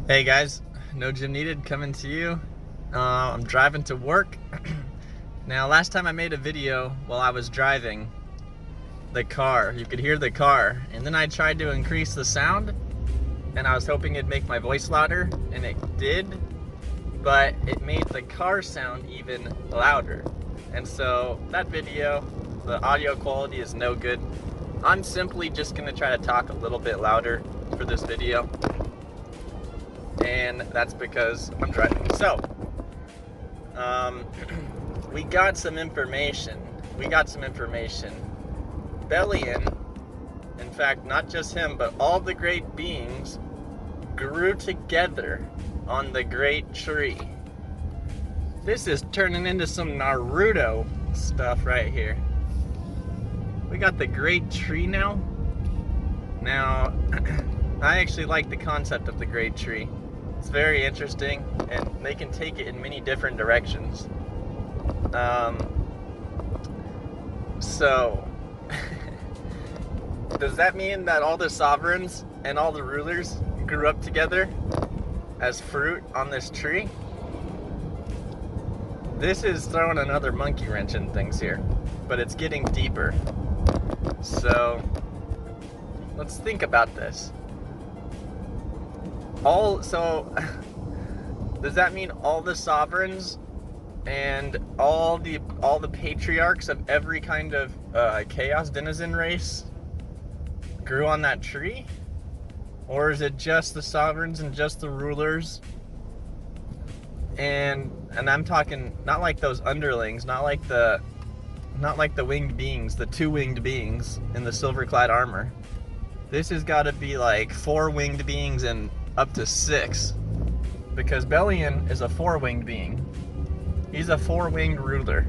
Hey guys, no gym needed, coming to you. I'm driving to work. Now, last time I made a video while I was driving the car, you could hear the car, and then I tried to increase the sound, and I was hoping it'd make my voice louder, and it did, but it made the car sound even louder. And so that video, the audio quality is no good. I'm simply just gonna try to talk a little bit louder for this video, and that's because I'm driving. So, we got some information. Bellion, in fact, not just him, but all the great beings grew together on the great tree. This is turning into some Naruto stuff right here. We got the great tree now. Now, I actually like the concept of the great tree. It's very interesting, and they can take it in many different directions. So, does that mean that all the sovereigns and all the rulers grew up together as fruit on this tree? This is throwing another monkey wrench in things here, but it's getting deeper. So, let's think about this. Does that mean all the sovereigns and all the patriarchs of every kind of chaos denizen race grew on that tree? Or is it just the sovereigns and just the rulers? And I'm talking not like those underlings, not like the winged beings, the two winged beings in the silver-clad armor. This has got to be like 4 winged beings and up to 6, because Bellion is a 4-winged being. He's a 4-winged ruler.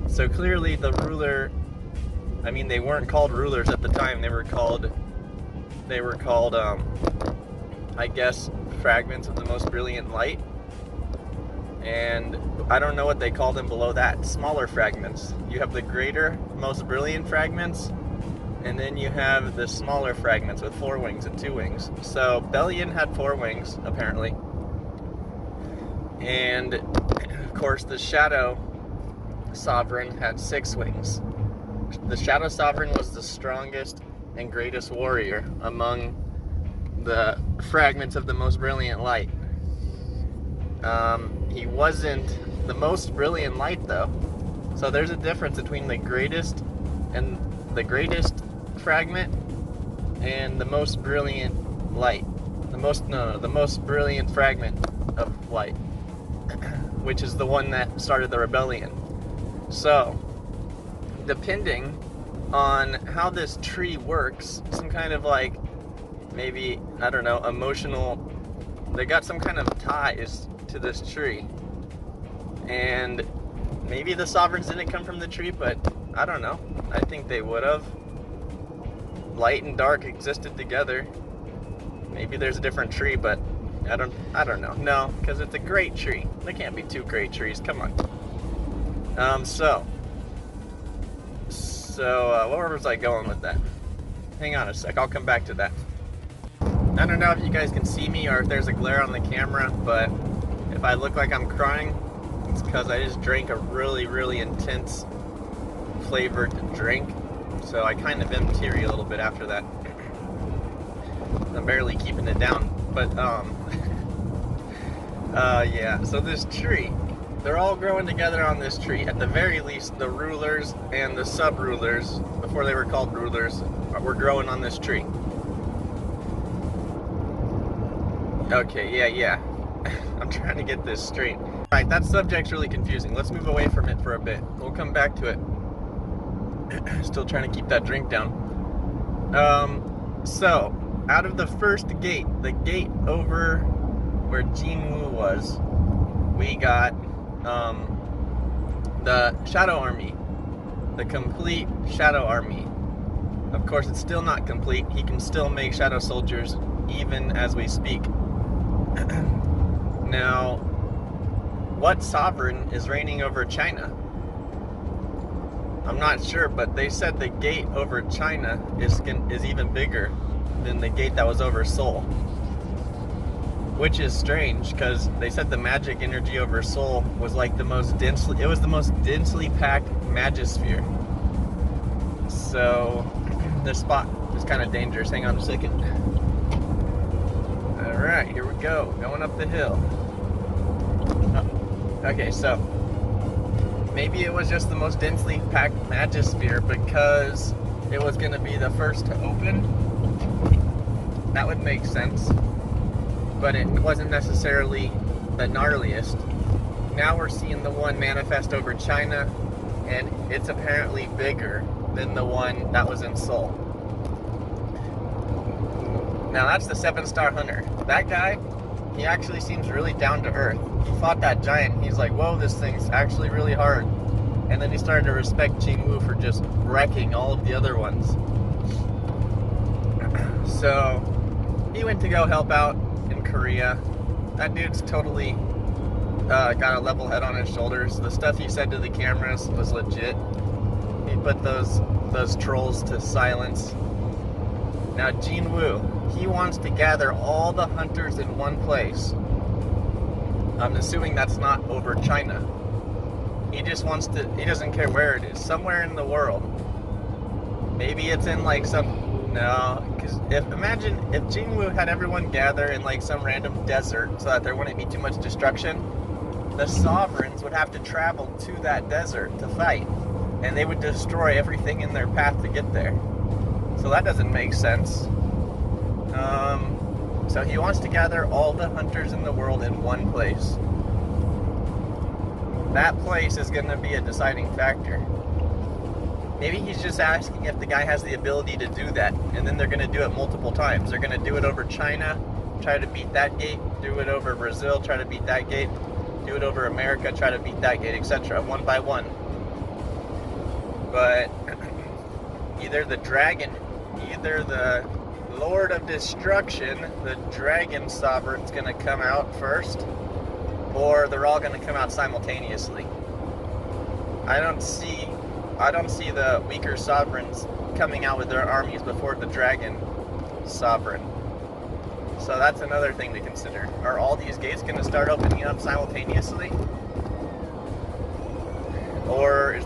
So clearly the ruler, I mean, they weren't called rulers at the time. They were called I guess fragments of the most brilliant light. And I don't know what they call them below that. Smaller fragments. You have the greater, most brilliant fragments, and then you have the smaller fragments with 4 wings and 2 wings. So Bellion had 4 wings, apparently. And of course the Shadow Sovereign had 6 wings. The Shadow Sovereign was the strongest and greatest warrior among the fragments of the most brilliant light. He wasn't the most brilliant light, though. So there's a difference between the greatest fragment and the most brilliant light. The most brilliant fragment of light, which is the one that started the rebellion. So, depending on how this tree works, some kind of like, maybe, I don't know, emotional, they got some kind of ties to this tree. And maybe the sovereigns didn't come from the tree, but I don't know. I think they would have. Light and dark existed together. Maybe there's a different tree, but I don't know. No, because it's a great tree. There can't be 2 great trees. Come on. So where was I going with that? Hang on a sec. I'll come back to that. I don't know if you guys can see me or if there's a glare on the camera, but if I look like I'm crying, it's because I just drank a really, really intense flavored drink. So I kind of am teary a little bit after that. I'm barely keeping it down. But, yeah. So this tree, they're all growing together on this tree. At the very least, the rulers and the sub-rulers, before they were called rulers, were growing on this tree. Okay, yeah. I'm trying to get this straight. Alright, that subject's really confusing. Let's move away from it for a bit. We'll come back to it. Still trying to keep that drink down. So, out of the first gate, the gate over where Jinwu was, we got, the Shadow Army. The complete Shadow Army. Of course, it's still not complete. He can still make Shadow Soldiers even as we speak. Now, what sovereign is reigning over China? I'm not sure, but they said the gate over China is even bigger than the gate that was over Seoul. which is strange because they said the magic energy over Sol was like the most densely, it was the most densely packed magisphere. So this spot is kind of dangerous. Hang on a second. All right, here we go, going up the hill. Oh, okay, so maybe it was just the most densely packed magisphere because it was going to be the first to open. That would make sense. But it wasn't necessarily the gnarliest. Now we're seeing the one manifest over China, and it's apparently bigger than the one that was in Seoul. Now that's the 7-star hunter. That guy, he actually seems really down to earth. He fought that giant. He's like, whoa, this thing's actually really hard. And then he started to respect Jin Woo for just wrecking all of the other ones. So he went to go help out in Korea. That dude's totally got a level head on his shoulders. The stuff he said to the cameras was legit. He put those trolls to silence. Now Jin Woo, he wants to gather all the hunters in one place. I'm assuming that's not over China. He just wants to, he doesn't care where it is, somewhere in the world. Maybe it's in like some, no, because imagine if Jin Woo had everyone gather in like some random desert so that there wouldn't be too much destruction, the sovereigns would have to travel to that desert to fight, and they would destroy everything in their path to get there. So that doesn't make sense. So he wants to gather all the hunters in the world in one place. That place is going to be a deciding factor. Maybe he's just asking if the guy has the ability to do that, and then they're going to do it multiple times. They're going to do it over China, try to beat that gate, do it over Brazil, try to beat that gate, do it over America, try to beat that gate, etc., one by one. But either the dragon, either the Lord of Destruction, the Dragon Sovereign's going to come out first, or they're all going to come out simultaneously. I don't see the weaker sovereigns coming out with their armies before the Dragon Sovereign. So that's another thing to consider. Are all these gates going to start opening up simultaneously? Or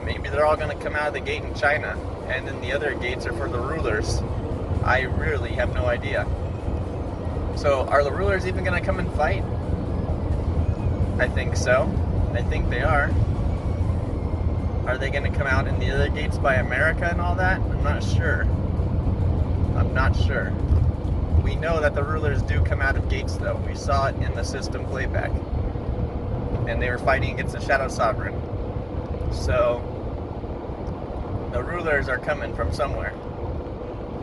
maybe they're all going to come out of the gate in China, and then the other gates are for the rulers? I really have no idea. So are the rulers even going to come and fight? I think so. I think they are. Are they going to come out in the other gates by America and all that? I'm not sure. I'm not sure. We know that the rulers do come out of gates, though. We saw it in the system playback. And they were fighting against the Shadow Sovereign. So the rulers are coming from somewhere.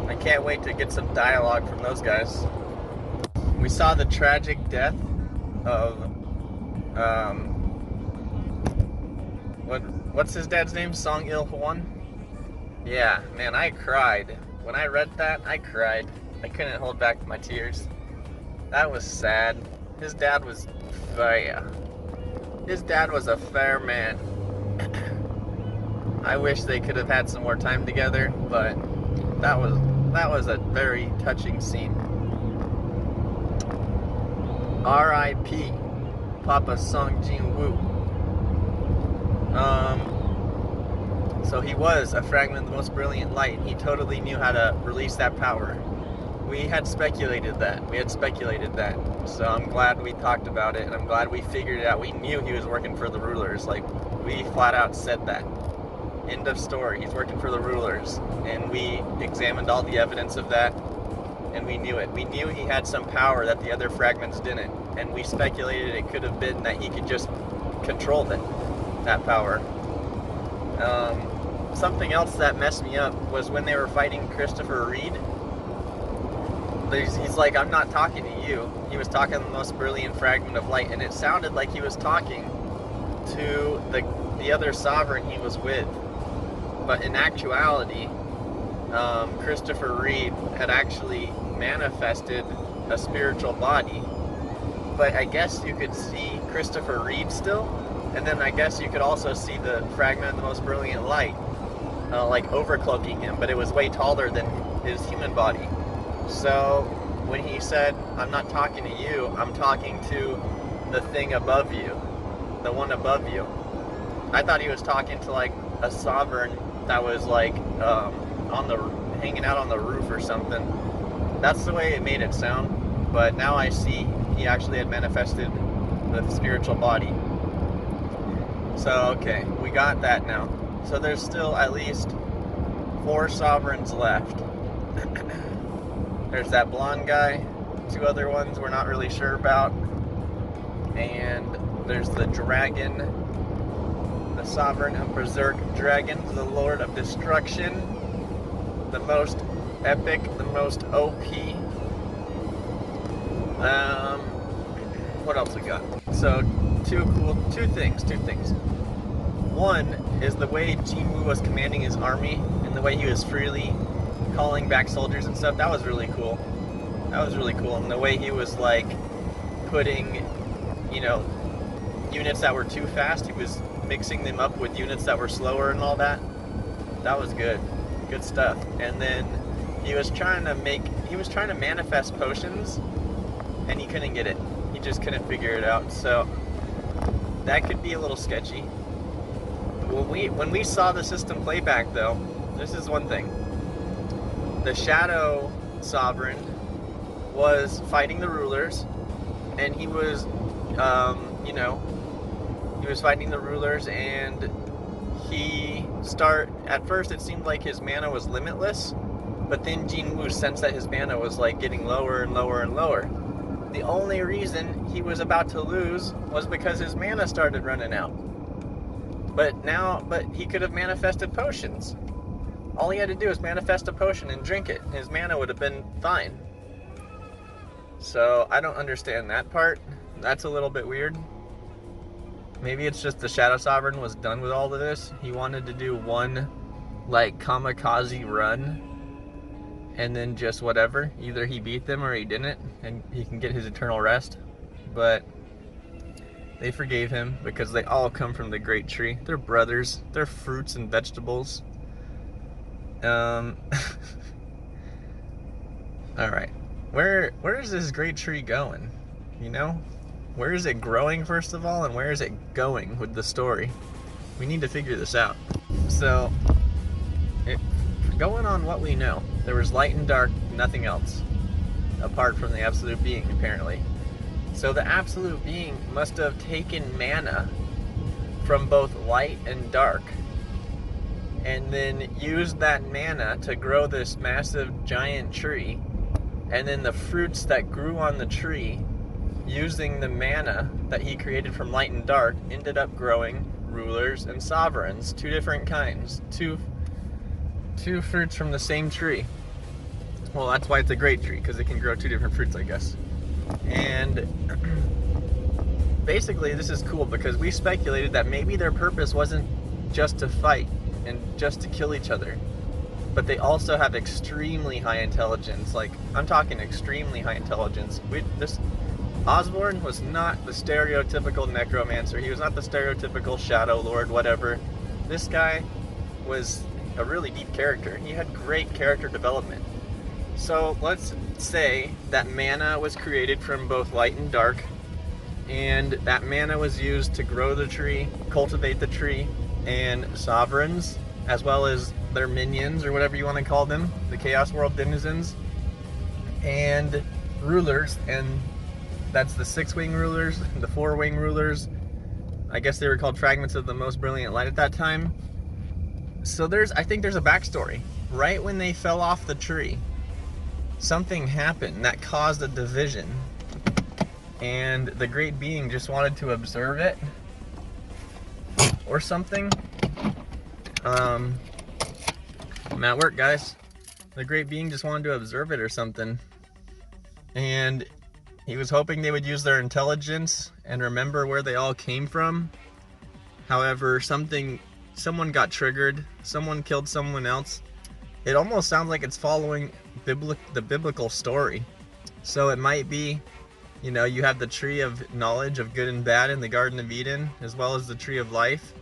I can't wait to get some dialogue from those guys. We saw the tragic death of what's his dad's name? Song Il Hwan? Yeah, man, I cried. When I read that, I cried. I couldn't hold back my tears. That was sad. His dad was fair. His dad was a fair man. I wish they could have had some more time together, but that was a very touching scene. R.I.P. Papa Song Jin Woo. So he was a fragment of the most brilliant light. He totally knew how to release that power. We had speculated that. So I'm glad we talked about it, and I'm glad we figured it out. We knew he was working for the rulers. Like, we flat out said that. End of story. He's working for the rulers. And we examined all the evidence of that, and we knew it. We knew he had some power that the other fragments didn't. And we speculated it could have been that he could just control that power. Something else that messed me up was when they were fighting Christopher Reed. He's like, I'm not talking to you. He was talking the most brilliant fragment of light, and it sounded like he was talking to the other sovereign he was with. But in actuality, Christopher Reed had actually manifested a spiritual body. But I guess you could see Christopher Reed still, and then I guess you could also see the fragment of the most brilliant light, like overcloaking him, but it was way taller than his human body. So when he said, I'm not talking to you, I'm talking to the thing above you, the one above you. I thought he was talking to like a sovereign that was like hanging out on the roof or something. That's the way it made it sound, but now I see he actually had manifested the spiritual body. So okay, we got that now. So there's still at least 4 sovereigns left. There's that blonde guy, 2 other ones we're not really sure about, and there's the dragon, the sovereign and berserk dragon, the lord of destruction, the most epic, the most OP. What else we got? So two things. One is the way Jinwoo was commanding his army and the way he was freely calling back soldiers and stuff. That was really cool. And the way he was like putting, units that were too fast, he was mixing them up with units that were slower and all that. That was good stuff. And then he was trying to manifest potions, and he couldn't get it. He just couldn't figure it out. So that could be a little sketchy. When we saw the system playback, though, this is one thing. The Shadow Sovereign was fighting the rulers, and he was, he was fighting the rulers, and at first it seemed like his mana was limitless, but then Jinwoo sensed that his mana was like getting lower and lower and lower. The only reason he was about to lose was because his mana started running out. But he could have manifested potions. All he had to do was manifest a potion and drink it. His mana would have been fine. So I don't understand that part. That's a little bit weird. Maybe it's just the Shadow Sovereign was done with all of this. He wanted to do one like kamikaze run and then just whatever. Either he beat them or he didn't, and he can get his eternal rest. But they forgave him because they all come from the great tree. They're brothers. They're fruits and vegetables. Alright. Where is this great tree going? Where is it growing, first of all, and where is it going with the story? We need to figure this out. So, going on what we know, there was light and dark, nothing else, apart from the absolute being, apparently. So the absolute being must have taken mana from both light and dark, and then used that mana to grow this massive giant tree, and then the fruits that grew on the tree, using the mana that he created from light and dark, ended up growing rulers and sovereigns, 2 different kinds, two fruits from the same tree. Well, that's why it's a great tree, because it can grow 2 different fruits, I guess. And basically this is cool because we speculated that maybe their purpose wasn't just to fight and just to kill each other, but they also have extremely high intelligence. Like, I'm talking extremely high intelligence. Osborne was not the stereotypical necromancer. He was not the stereotypical shadow lord, whatever. This guy was a really deep character. He had great character development. So let's say that mana was created from both light and dark, and that mana was used to grow the tree, cultivate the tree, and sovereigns, as well as their minions, or whatever you want to call them, the Chaos World denizens, and rulers, and that's the 6-wing rulers, the 4-wing rulers. I guess they were called fragments of the most brilliant light at that time. So I think there's a backstory. Right when they fell off the tree, something happened that caused a division, and the great being just wanted to observe it or something. I'm at work, guys. The great being just wanted to observe it or something, and he was hoping they would use their intelligence and remember where they all came from. However, someone got triggered, someone killed someone else. It almost sounds like it's following the biblical story. So it might be, you have the tree of knowledge of good and bad in the Garden of Eden, as well as the tree of life.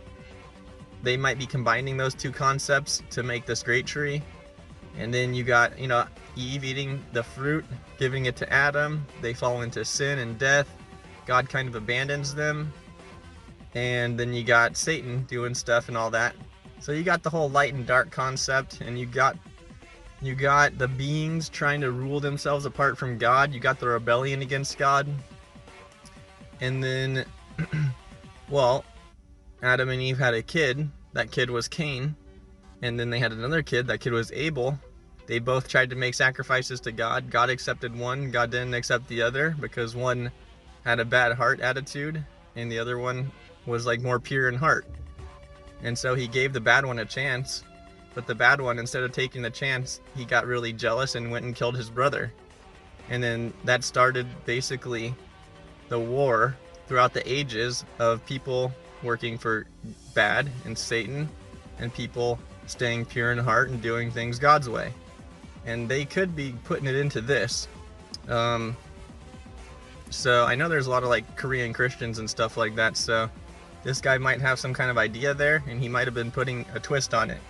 They might be combining those 2 concepts to make this great tree. And then you got, Eve eating the fruit, giving it to Adam. They fall into sin and death. God kind of abandons them. And then you got Satan doing stuff and all that. So you got the whole light and dark concept, and you got the beings trying to rule themselves apart from God. You got the rebellion against God. And then, well, Adam and Eve had a kid. That kid was Cain. And then they had another kid. That kid was Abel. They both tried to make sacrifices to God. God accepted one. God didn't accept the other because one had a bad heart attitude and the other one was like more pure in heart. And so he gave the bad one a chance. But the bad one, instead of taking the chance, he got really jealous and went and killed his brother. And then that started basically the war throughout the ages of people working for bad and Satan, and people staying pure in heart and doing things God's way. And they could be putting it into this. So I know there's a lot of like Korean Christians and stuff like that, so this guy might have some kind of idea there, and he might have been putting a twist on it.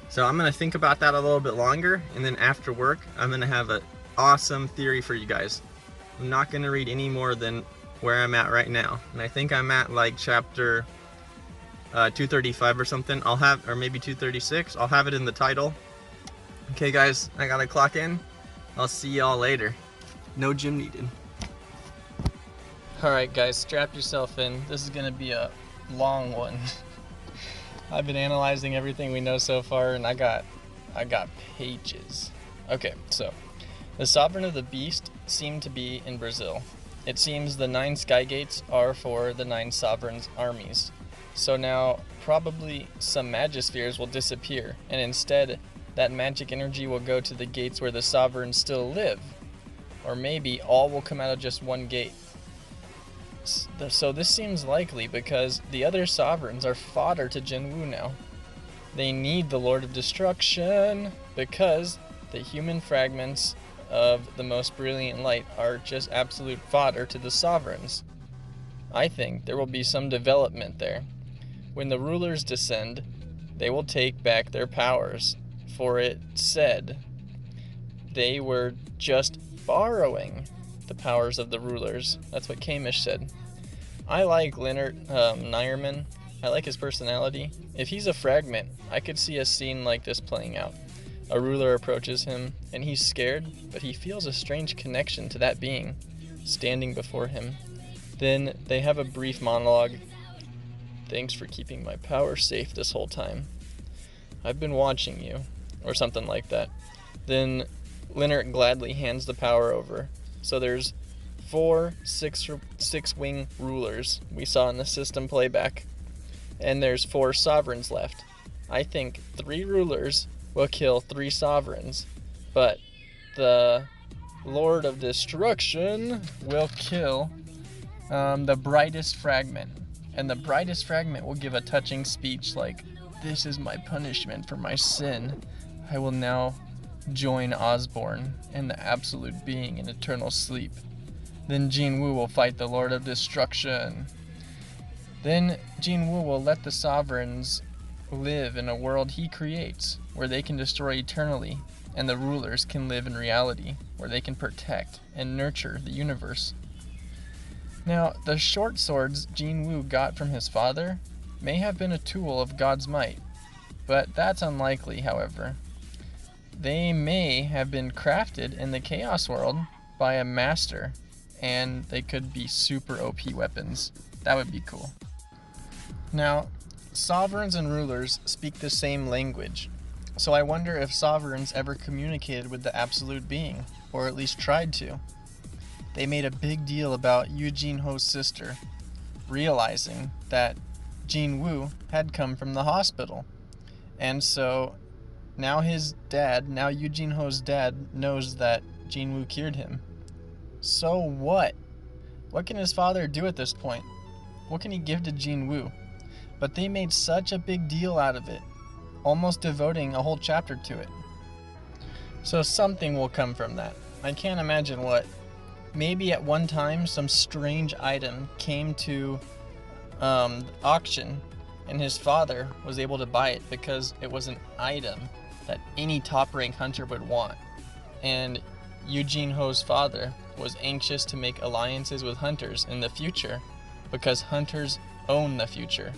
So I'm going to think about that a little bit longer, and then after work, I'm going to have an awesome theory for you guys. I'm not going to read any more than where I'm at right now. And I think I'm at like chapter 235 or something. Or maybe 236. I'll have it in the title. Okay guys, I got to clock in. I'll see y'all later. No gym needed. Alright guys, strap yourself in. This is going to be a long one. I've been analyzing everything we know so far, and I got pages. Okay, so the sovereign of the beast seemed to be in Brazil. It seems the 9 sky gates are for the 9 sovereigns' armies. So now probably some magispheres will disappear, and instead that magic energy will go to the gates where the sovereigns still live. Or maybe all will come out of just one gate. So this seems likely because the other sovereigns are fodder to Jinwu now. They need the Lord of Destruction because the human fragments of the most brilliant light are just absolute fodder to the sovereigns. I think there will be some development there. When the rulers descend, they will take back their powers, for it said they were just borrowing the powers of the rulers. That's what Kamish said. I like Leonard Nierman. I like his personality. If he's a fragment, I could see a scene like this playing out. A ruler approaches him, and he's scared, but he feels a strange connection to that being standing before him. Then they have a brief monologue. Thanks for keeping my power safe this whole time. I've been watching you, or something like that. Then Leonard gladly hands the power over. So there's 4 six-wing rulers we saw in the system playback, and there's 4 sovereigns left. I think 3 rulers will kill 3 sovereigns, but the Lord of Destruction will kill the brightest fragment, and the brightest fragment will give a touching speech like, "This is my punishment for my sin. I will now join Osborne and the absolute being in eternal sleep." Then Jinwu will fight the Lord of Destruction. Then Jinwu will let the sovereigns live in a world he creates, where they can destroy eternally, and the rulers can live in reality, where they can protect and nurture the universe. Now, the short swords Jinwu got from his father may have been a tool of God's might, but that's unlikely, however. They may have been crafted in the Chaos world by a master, and they could be super OP weapons. That would be cool. Now, sovereigns and rulers speak the same language, so I wonder if sovereigns ever communicated with the absolute being, or at least tried to. They made a big deal about Eugene Ho's sister, realizing that Jinwu had come from the hospital. And so now Eugene Ho's dad knows that Jinwu cured him. So what? What can his father do at this point? What can he give to Jinwu? But they made such a big deal out of it, almost devoting a whole chapter to it. So something will come from that. I can't imagine what. Maybe at one time some strange item came to auction, and his father was able to buy it because it was an item that any top-rank hunter would want. And Eugene Ho's father was anxious to make alliances with hunters in the future because hunters own the future.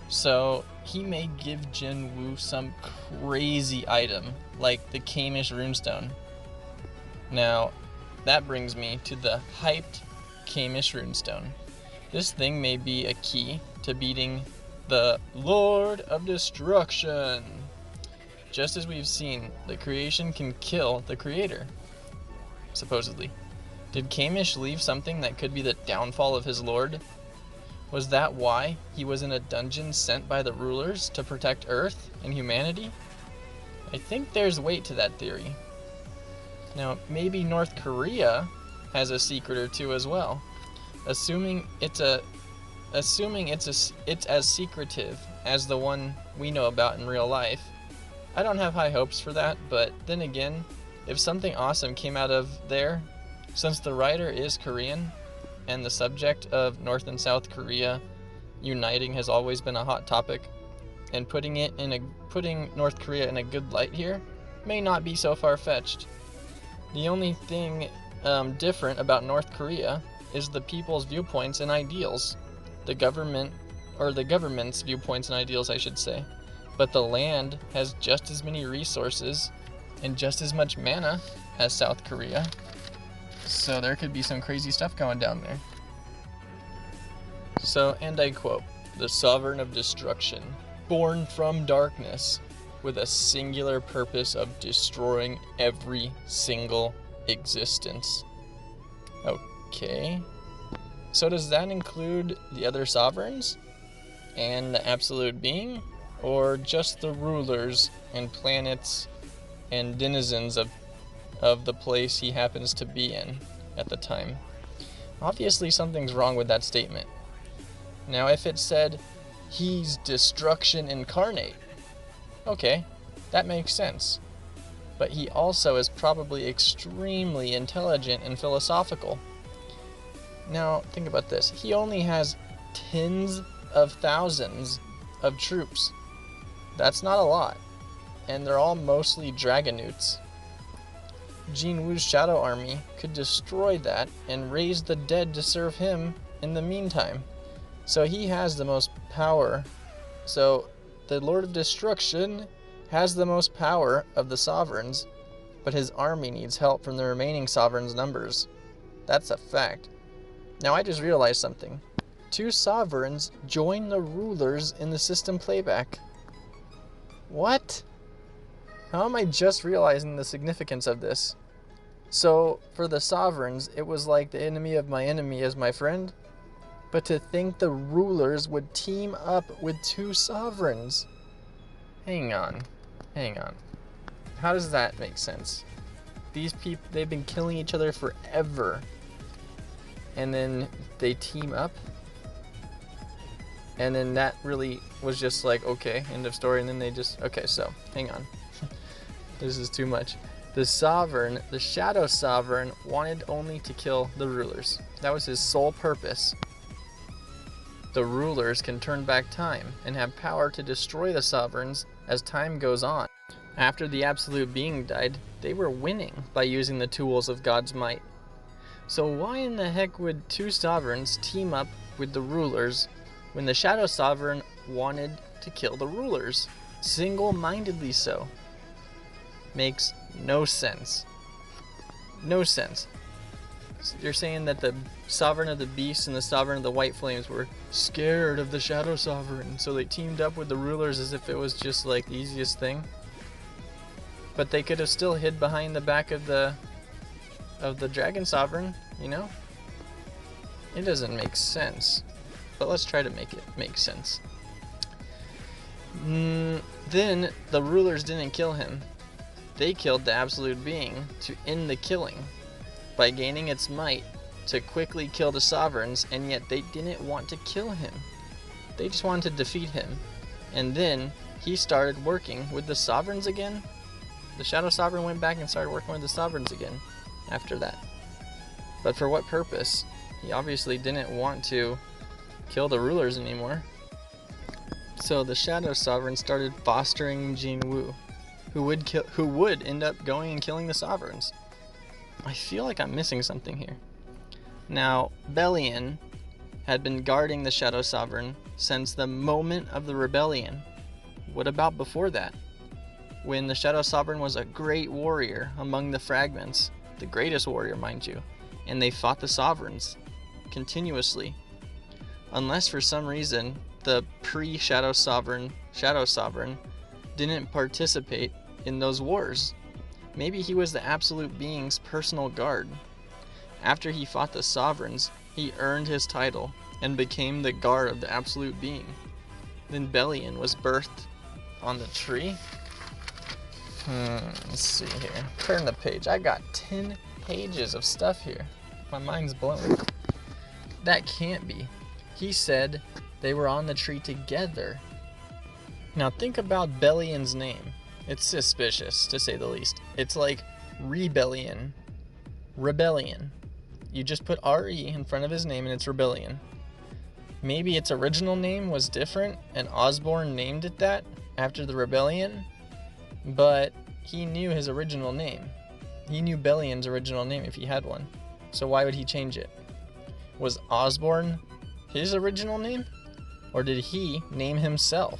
So he may give Jin Woo some crazy item like the Kamish runestone. Now, that brings me to the hyped Kamish runestone. This thing may be a key to beating the Lord of Destruction. Just as we've seen, the creation can kill the creator, supposedly. Did Kamish leave something that could be the downfall of his lord? Was that why he was in a dungeon sent by the rulers to protect Earth and humanity? I think there's weight to that theory. Now, maybe North Korea has a secret or two as well. Assuming it's as secretive as the one we know about in real life. I don't have high hopes for that, but then again, if something awesome came out of there, since the writer is Korean, and the subject of North and South Korea uniting has always been a hot topic, and putting North Korea in a good light here may not be so far-fetched. The only thing different about North Korea is the people's viewpoints and ideals. The government's viewpoints and ideals, I should say. But the land has just as many resources and just as much mana as South Korea. So there could be some crazy stuff going down there. So, and I quote, "The Sovereign of Destruction, born from darkness, with a singular purpose of destroying every single existence." Okay. So does that include the other sovereigns? And the absolute being? Or just the rulers and planets and denizens of the place he happens to be in at the time? Obviously something's wrong with that statement. Now if it said, "He's destruction incarnate," okay, that makes sense. But he also is probably extremely intelligent and philosophical. Now, think about this. He only has tens of thousands of troops. That's not a lot. And they're all mostly Dragonutes. Jin Woo's Shadow Army could destroy that and raise the dead to serve him in the meantime. So he has the most power. So the Lord of Destruction has the most power of the sovereigns, but his army needs help from the remaining sovereigns' numbers. That's a fact. Now I just realized something. 2 sovereigns join the rulers in the system playback. What? How am I just realizing the significance of this? So, for the sovereigns, it was like the enemy of my enemy is my friend? But to think the rulers would team up with 2 sovereigns. Hang on. How does that make sense? These people, they've been killing each other forever. And then they team up? And then that really was just like, okay, end of story. And then they just, okay, so, hang on. This is too much. The sovereign, the Shadow Sovereign, wanted only to kill the rulers. That was his sole purpose. The rulers can turn back time and have power to destroy the sovereigns as time goes on. After the Absolute Being died, they were winning by using the tools of God's might. So why in the heck would 2 sovereigns team up with the rulers when the Shadow Sovereign wanted to kill the rulers? Single-mindedly so. Makes no sense. No sense. You're saying that the Sovereign of the Beasts and the Sovereign of the White Flames were scared of the Shadow Sovereign, so they teamed up with the rulers as if it was just like the easiest thing? But they could have still hid behind the back of the Dragon Sovereign, you know? It doesn't make sense. But let's try to make it make sense. Then the rulers didn't kill him. They killed the Absolute Being to end the killing by gaining its might to quickly kill the sovereigns, and yet they didn't want to kill him. They just wanted to defeat him. And then he started working with the sovereigns again. The Shadow Sovereign went back and started working with the sovereigns again after that. But for what purpose? He obviously didn't want to kill the rulers anymore. So the Shadow Sovereign started fostering Jin Woo. who would end up going and killing the sovereigns. I feel like I'm missing something here. Now, Bellion had been guarding the Shadow Sovereign since the moment of the rebellion. What about before that? When the Shadow Sovereign was a great warrior among the fragments, the greatest warrior, mind you, and they fought the sovereigns continuously. Unless for some reason the pre-Shadow Sovereign didn't participate in those wars. Maybe he was the Absolute Being's personal guard. After he fought the sovereigns, he earned his title and became the guard of the Absolute Being. Then Bellion was birthed on the tree. Let's see here. Turn the page. I got 10 pages of stuff here. My mind's blown. That can't be. He said they were on the tree together. Now think about Bellion's name. It's suspicious, to say the least. It's like Rebellion. Rebellion. You just put R-E in front of his name and it's Rebellion. Maybe its original name was different and Osborn named it that after the rebellion, but he knew his original name. He knew Bellion's original name if he had one. So why would he change it? Was Osborn his original name? Or did he name himself?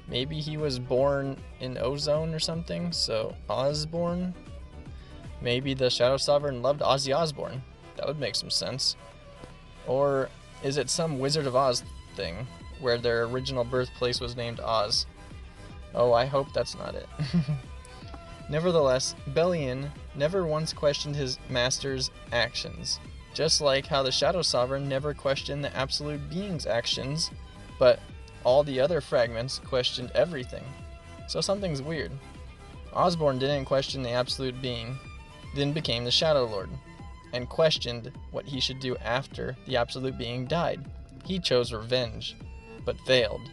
Maybe he was born in Ozone or something, so Osborn? Maybe the Shadow Sovereign loved Ozzy Osbourne. That would make some sense. Or is it some Wizard of Oz thing, where their original birthplace was named Oz? Oh, I hope that's not it. Nevertheless, Bellion never once questioned his master's actions, just like how the Shadow Sovereign never questioned the Absolute Being's actions, but all the other fragments questioned everything. So something's weird. Osborn didn't question the Absolute Being, then became the Shadow Lord, and questioned what he should do after the Absolute Being died. He chose revenge, but failed.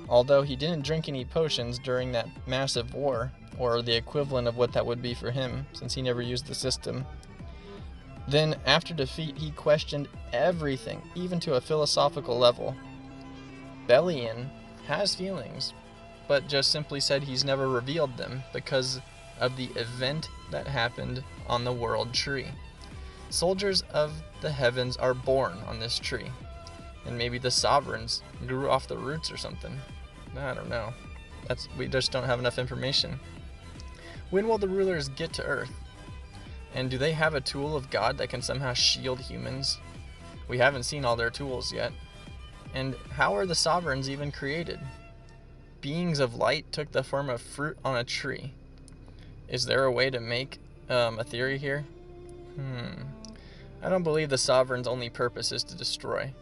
Although he didn't drink any potions during that massive war, or the equivalent of what that would be for him, since he never used the system. Then, after defeat, he questioned everything, even to a philosophical level. Bellion has feelings, but just simply said he's never revealed them because of the event that happened on the world tree. Soldiers of the heavens are born on this tree, and maybe the sovereigns grew off the roots or something. I don't know. We just don't have enough information. When will the rulers get to Earth? And do they have a tool of God that can somehow shield humans? We haven't seen all their tools yet. And how are the sovereigns even created? Beings of light took the form of fruit on a tree. Is there a way to make a theory here? I don't believe the sovereign's only purpose is to destroy.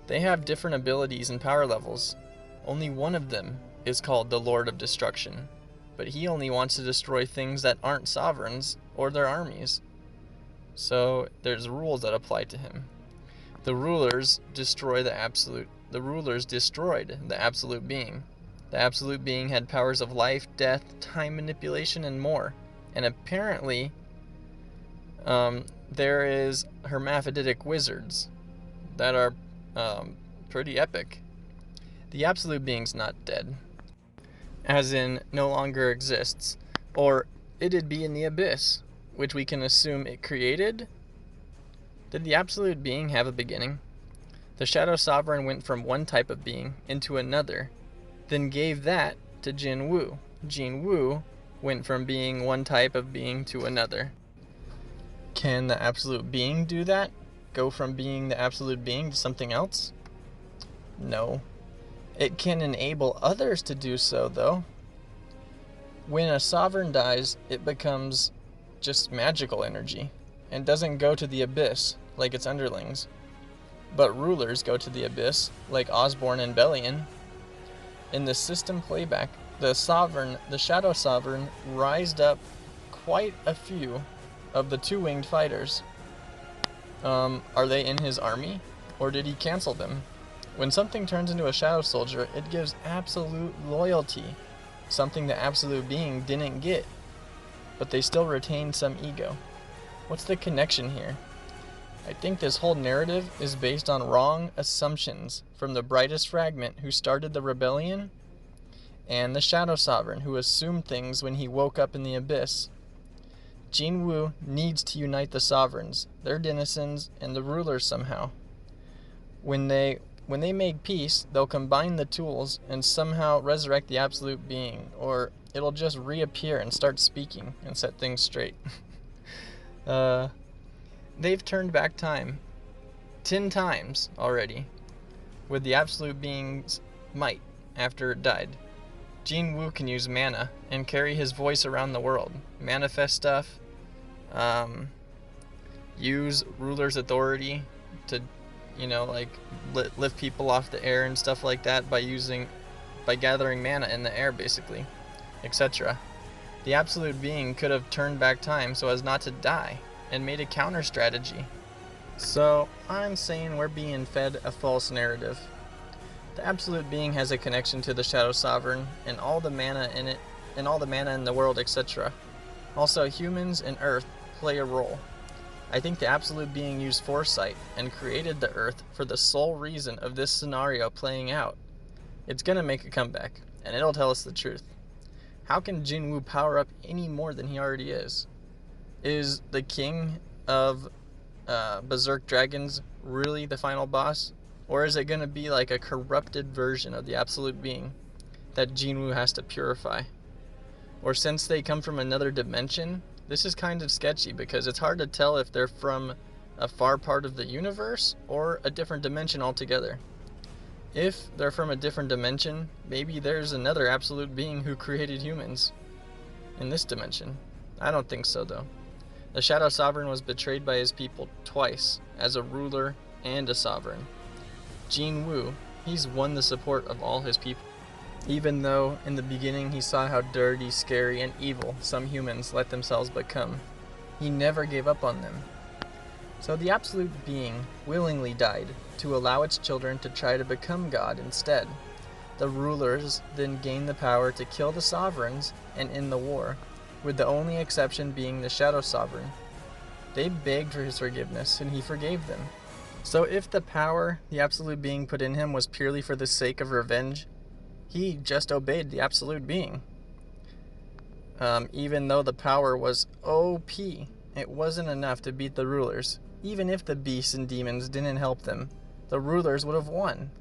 They have different abilities and power levels. Only one of them is called the Lord of Destruction, but he only wants to destroy things that aren't sovereigns or their armies. So there's rules that apply to him. The rulers destroyed the Absolute Being. The Absolute Being had powers of life, death, time manipulation, and more. And apparently, there is hermaphroditic wizards that are pretty epic. The Absolute Being's not dead, as in no longer exists, or it'd be in the abyss, which we can assume it created. Did the Absolute Being have a beginning? The Shadow Sovereign went from one type of being into another, then gave that to Jin Wu. Jin Wu went from being one type of being to another. Can the Absolute Being do that? Go from being the Absolute Being to something else? No. It can enable others to do so, though. When a sovereign dies, it becomes just magical energy, and doesn't go to the abyss like its underlings. But rulers go to the abyss, like Osborn and Bellion. In the system playback, the Shadow Sovereign rised up quite a few of the two-winged fighters. Are they in his army, or did he cancel them? When something turns into a Shadow Soldier, it gives absolute loyalty, something the Absolute Being didn't get, but they still retain some ego. What's the connection here? I think this whole narrative is based on wrong assumptions from the brightest fragment who started the rebellion and the Shadow Sovereign, who assumed things when he woke up in the abyss. Jinwu needs to unite the sovereigns, their denizens, and the rulers somehow. When they make peace, they'll combine the tools and somehow resurrect the absolute being, or it'll just reappear and start speaking and set things straight. They've turned back time 10 times already with the absolute being's might after it died. Jinwu can use mana and carry his voice around the world, manifest stuff, use ruler's authority to, lift people off the air and stuff like that by gathering mana in the air, basically, etc. The absolute being could have turned back time so as not to die and made a counter strategy. So I'm saying we're being fed a false narrative. The absolute being has a connection to the Shadow Sovereign and all the mana in it, and all the mana in the world, etc. Also, humans and Earth play a role. I think the absolute being used foresight and created the Earth for the sole reason of this scenario playing out. It's gonna make a comeback, and it'll tell us the truth. How can Jinwu power up any more than he already is? Is the king of Berserk Dragons really the final boss? Or is it going to be like a corrupted version of the absolute being that Jinwu has to purify? Or since they come from another dimension, this is kind of sketchy because it's hard to tell if they're from a far part of the universe or a different dimension altogether. If they're from a different dimension, maybe there's another absolute being who created humans in this dimension. I don't think so, though. The Shadow Sovereign was betrayed by his people twice, as a ruler and a sovereign. Jinwu, he's won the support of all his people. Even though in the beginning he saw how dirty, scary, and evil some humans let themselves become, he never gave up on them. So the absolute being willingly died to allow its children to try to become God instead. The rulers then gained the power to kill the sovereigns and end the war, with the only exception being the Shadow Sovereign. They begged for his forgiveness, and he forgave them. So if the power the absolute being put in him was purely for the sake of revenge, he just obeyed the absolute being. Even though the power was OP, it wasn't enough to beat the rulers. Even if the beasts and demons didn't help them, the rulers would have won.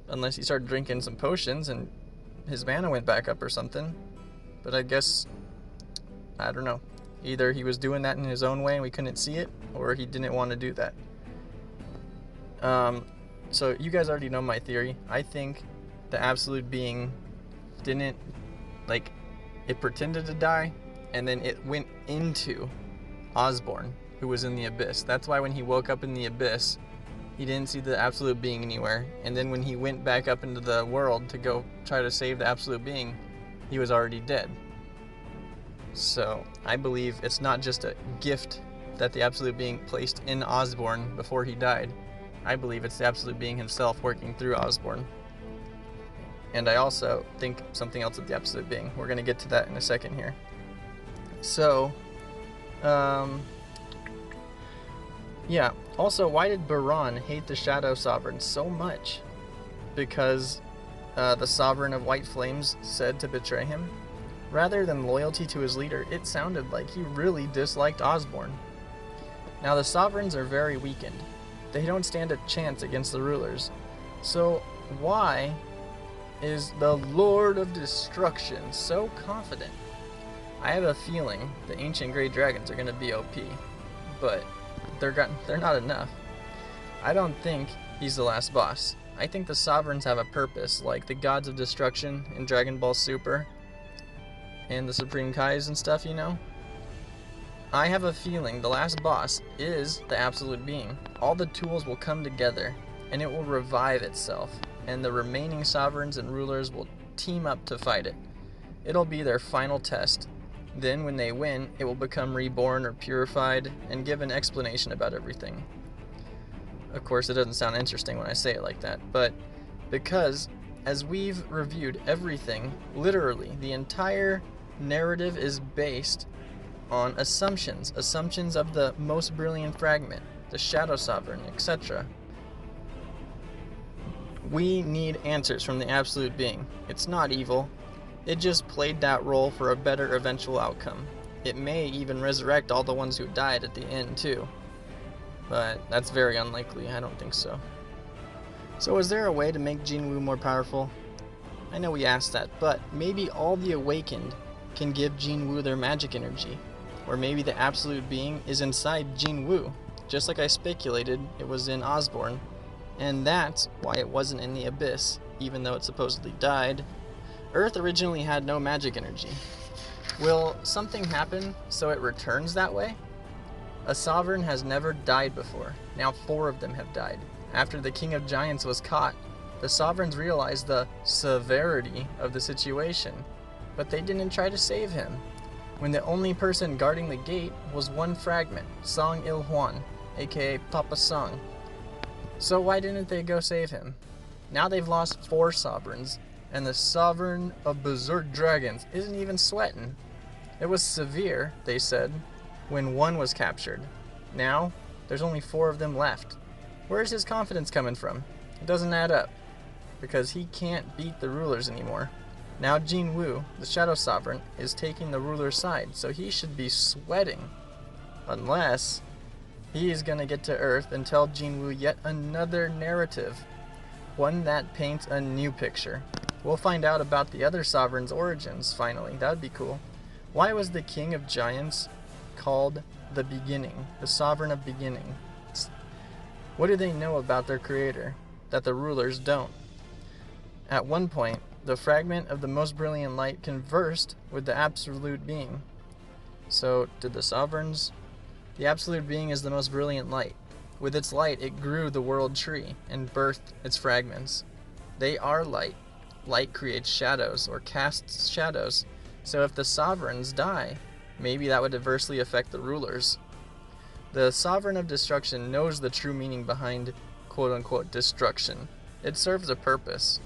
Unless he started drinking some potions and his mana went back up or something. But I guess, I don't know. Either he was doing that in his own way and we couldn't see it, or he didn't want to do that. So you guys already know my theory. I think the absolute being didn't, it pretended to die, and then it went into Osborne, who was in the abyss. That's why when he woke up in the abyss, he didn't see the absolute being anywhere. And then when he went back up into the world to go try to save the absolute being, he was already dead. So I believe it's not just a gift that the absolute being placed in Osborne before he died. I believe it's the absolute being himself working through Osborne. And I also think something else with the absolute being. We're going to get to that in a second here. So, yeah. Also, why did Baran hate the Shadow Sovereign so much? Because the Sovereign of White Flames said to betray him? Rather than loyalty to his leader, it sounded like he really disliked Osborne. Now, the Sovereigns are very weakened. They don't stand a chance against the rulers. So why is the Lord of Destruction so confident? I have a feeling the Ancient Grey Dragons are going to be OP, but they're not enough. I don't think he's the last boss. I think the Sovereigns have a purpose, like the Gods of Destruction in Dragon Ball Super, and the Supreme Kais and stuff, I have a feeling the last boss is the absolute being. All the tools will come together, and it will revive itself, and the remaining sovereigns and rulers will team up to fight it. It'll be their final test. Then when they win, it will become reborn or purified, and give an explanation about everything. Of course, it doesn't sound interesting when I say it like that, but because, as we've reviewed everything, literally, the entire narrative is based on assumptions of the most brilliant fragment, the Shadow Sovereign, etc. We need answers from the absolute being. It's not evil, It just played that role for a better eventual outcome. It may even resurrect all the ones who died at the end too. But that's very unlikely, I don't think so. So is there a way to make Jinwoo more powerful? I know we asked that, but maybe all the awakened can give Jinwoo their magic energy. Or maybe the absolute being is inside Jinwoo, just like I speculated it was in Osborne. And that's why it wasn't in the Abyss, even though it supposedly died. Earth originally had no magic energy. Will something happen so it returns that way? A sovereign has never died before. Now 4 of them have died. After the King of Giants was caught, the sovereigns realized the severity of the situation, but they didn't try to save him. When the only person guarding the gate was one fragment, Song Il-hwan, aka Papa Song. So why didn't they go save him? Now they've lost 4 sovereigns, and the sovereign of Berserk Dragons isn't even sweating. It was severe, they said, when 1 was captured. Now, there's only 4 of them left. Where's his confidence coming from? It doesn't add up, because he can't beat the rulers anymore. Now Jinwoo, the Shadow Sovereign, is taking the ruler's side, so he should be sweating. Unless he is going to get to Earth and tell Jinwoo yet another narrative, one that paints a new picture. We'll find out about the other sovereign's origins, finally. That would be cool. Why was the King of Giants called the Beginning, the Sovereign of Beginnings? What do they know about their creator that the rulers don't? At one point, the fragment of the most brilliant light conversed with the absolute being. So, did the sovereigns? The absolute being is the most brilliant light. With its light, it grew the world tree and birthed its fragments. They are light. Light creates shadows or casts shadows. So if the sovereigns die, maybe that would adversely affect the rulers. The sovereign of destruction knows the true meaning behind quote-unquote destruction. It serves a purpose.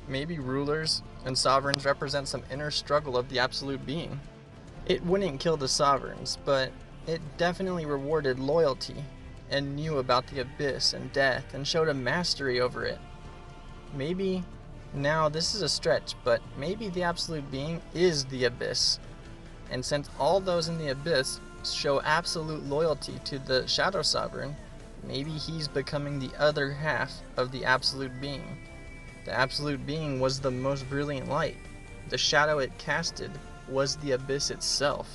Maybe rulers and sovereigns represent some inner struggle of the absolute being. It wouldn't kill the sovereigns, but it definitely rewarded loyalty and knew about the abyss and death and showed a mastery over it. Maybe, now this is a stretch, but maybe the absolute being is the abyss. And since all those in the abyss show absolute loyalty to the Shadow Sovereign, maybe he's becoming the other half of the absolute being. The absolute being was the most brilliant light. The shadow it casted was the abyss itself.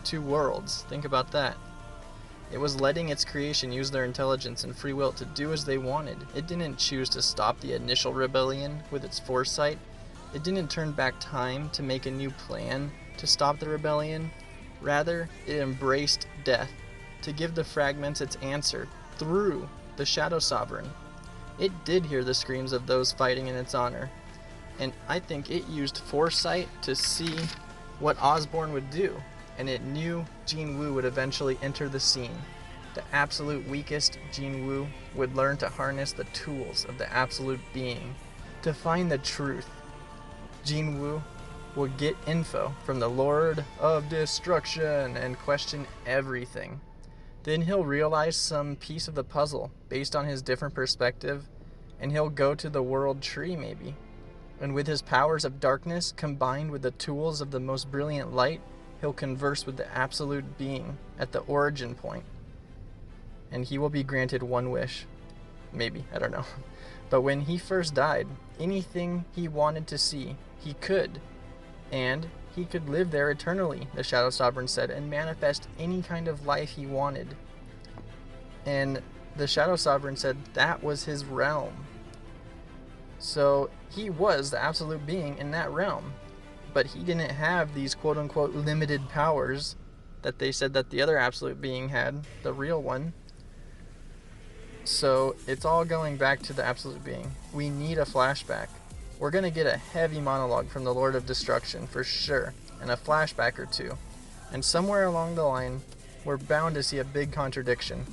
2 worlds, think about that. It was letting its creation use their intelligence and free will to do as they wanted. It didn't choose to stop the initial rebellion with its foresight. It didn't turn back time to make a new plan to stop the rebellion. Rather, it embraced death to give the fragments its answer through the Shadow Sovereign. It did hear the screams of those fighting in its honor, and I think it used foresight to see what Osborne would do, and it knew Jinwoo would eventually enter the scene. The absolute weakest Jinwoo would learn to harness the tools of the absolute being to find the truth. Jinwoo would get info from the Lord of Destruction and question everything. Then he'll realize some piece of the puzzle based on his different perspective, and he'll go to the world tree maybe. And with his powers of darkness combined with the tools of the most brilliant light, he'll converse with the absolute being at the origin point. And he will be granted 1 wish. Maybe, I don't know. But when he first died, anything he wanted to see, he could. And he could live there eternally, the Shadow Sovereign said, and manifest any kind of life he wanted. And the Shadow Sovereign said that was his realm. So he was the absolute being in that realm. But he didn't have these quote-unquote limited powers that they said that the other absolute being had, the real one. So it's all going back to the absolute being. We need a flashback. We're going to get a heavy monologue from the Lord of Destruction for sure, and a flashback or 2. And somewhere along the line, we're bound to see a big contradiction.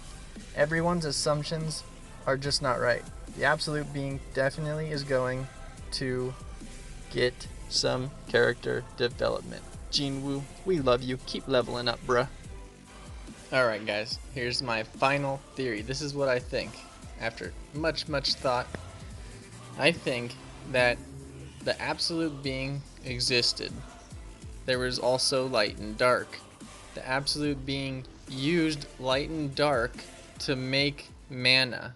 Everyone's assumptions are just not right. The absolute being definitely is going to get some character development. Jinwoo, we love you. Keep leveling up, bruh. Alright guys, here's my final theory. This is what I think. After much thought, I think that the absolute being existed. There was also light and dark. The absolute being used light and dark to make mana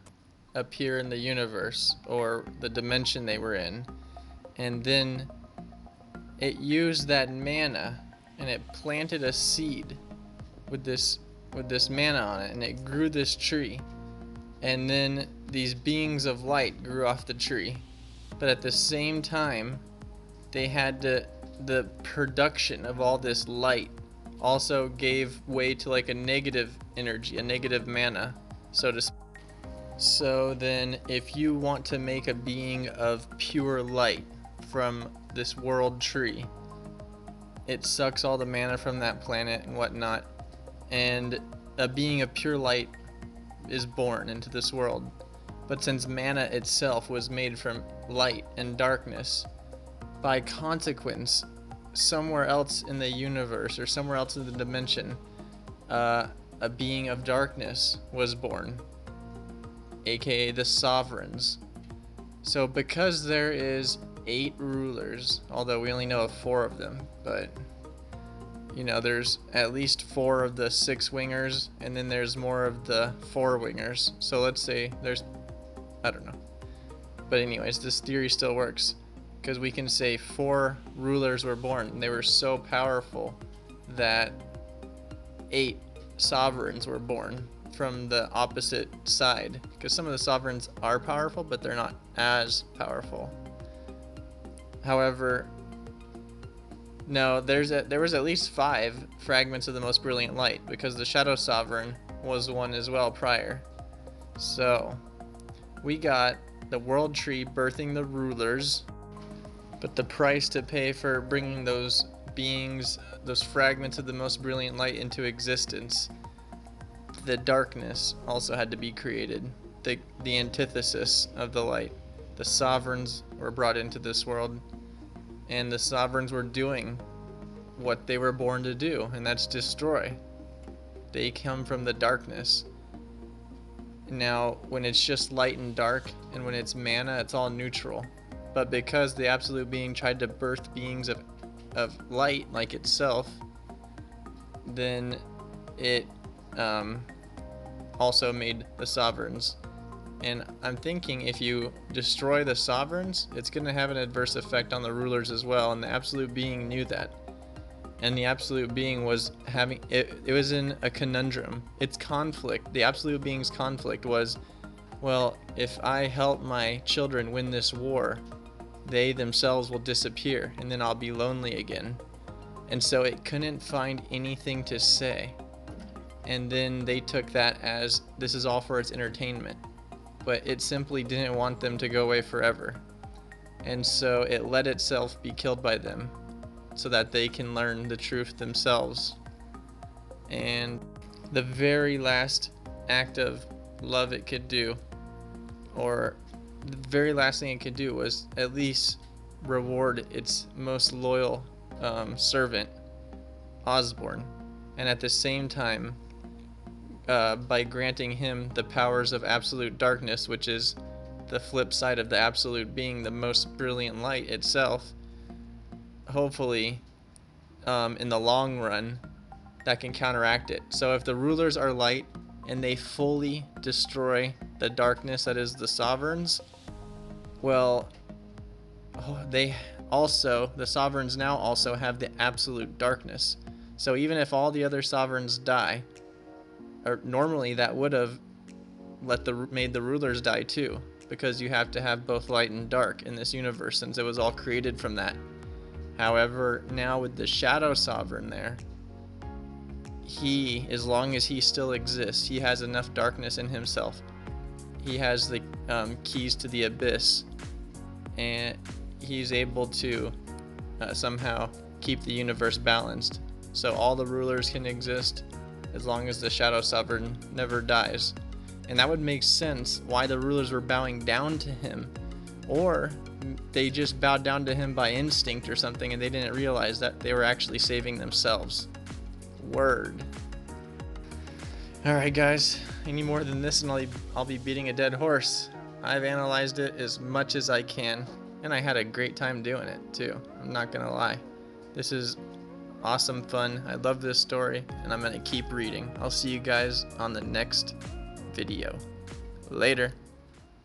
appear in the universe or the dimension they were in. And then it used that mana and it planted a seed with this mana on it, and it grew this tree. And then these beings of light grew off the tree. But at the same time, they had the production of all this light also gave way to like a negative energy, a negative mana, so to speak. So then if you want to make a being of pure light from this world tree, it sucks all the mana from that planet and whatnot, and a being of pure light is born into this world. But since mana itself was made from light and darkness, by consequence, somewhere else in the universe or somewhere else in the dimension, a being of darkness was born, aka the sovereigns. So because there is 8 rulers, although we only know of 4 of them, but you know, there's at least 4 of the 6 wingers, and then there's more of the 4 wingers. So let's say there's, I don't know. But anyways, this theory still works, because we can say 4 rulers were born, and they were so powerful that 8 sovereigns were born from the opposite side. Because some of the sovereigns are powerful, but they're not as powerful. However, no, there was at least 5 fragments of the most brilliant light, because the Shadow Sovereign was one as well prior. So we got the world tree birthing the rulers, but the price to pay for bringing those beings, those fragments of the most brilliant light into existence, the darkness also had to be created, the antithesis of the light. The sovereigns were brought into this world, and the sovereigns were doing what they were born to do, and that's destroy. They come from the darkness. Now, when it's just light and dark, and when it's mana, it's all neutral. But because the absolute being tried to birth beings of light like itself, then it also made the sovereigns. And I'm thinking if you destroy the sovereigns, it's going to have an adverse effect on the rulers as well, and the absolute being knew that. And the absolute being was having, it was in a conundrum. Its conflict, the absolute being's conflict was, well, if I help my children win this war, they themselves will disappear, and then I'll be lonely again. And so it couldn't find anything to say. And then they took that as, this is all for its entertainment. But it simply didn't want them to go away forever. And so it let itself be killed by them so that they can learn the truth themselves. And the very last act of love it could do, or the very last thing it could do, was at least reward its most loyal servant, Osborne. And at the same time, by granting him the powers of absolute darkness, which is the flip side of the absolute being, the most brilliant light itself, hopefully in the long run that can counteract it. So if the rulers are light and they fully destroy the darkness that is the sovereigns, well, the sovereigns now also have the absolute darkness. So even if all the other sovereigns die, or normally that would have made the rulers die too, because you have to have both light and dark in this universe since it was all created from that. However, now with the Shadow Sovereign there, he, as long as he still exists, he has enough darkness in himself. He has the keys to the abyss, and he's able to somehow keep the universe balanced. So all the rulers can exist as long as the Shadow Sovereign never dies. And that would make sense why the rulers were bowing down to him. Or they just bowed down to him by instinct or something, and they didn't realize that they were actually saving themselves. Word. Alright guys, any more than this and I'll be beating a dead horse. I've analyzed it as much as I can. And I had a great time doing it too. I'm not gonna lie. This is awesome fun. I love this story, and I'm gonna keep reading. I'll see you guys on the next video. Later.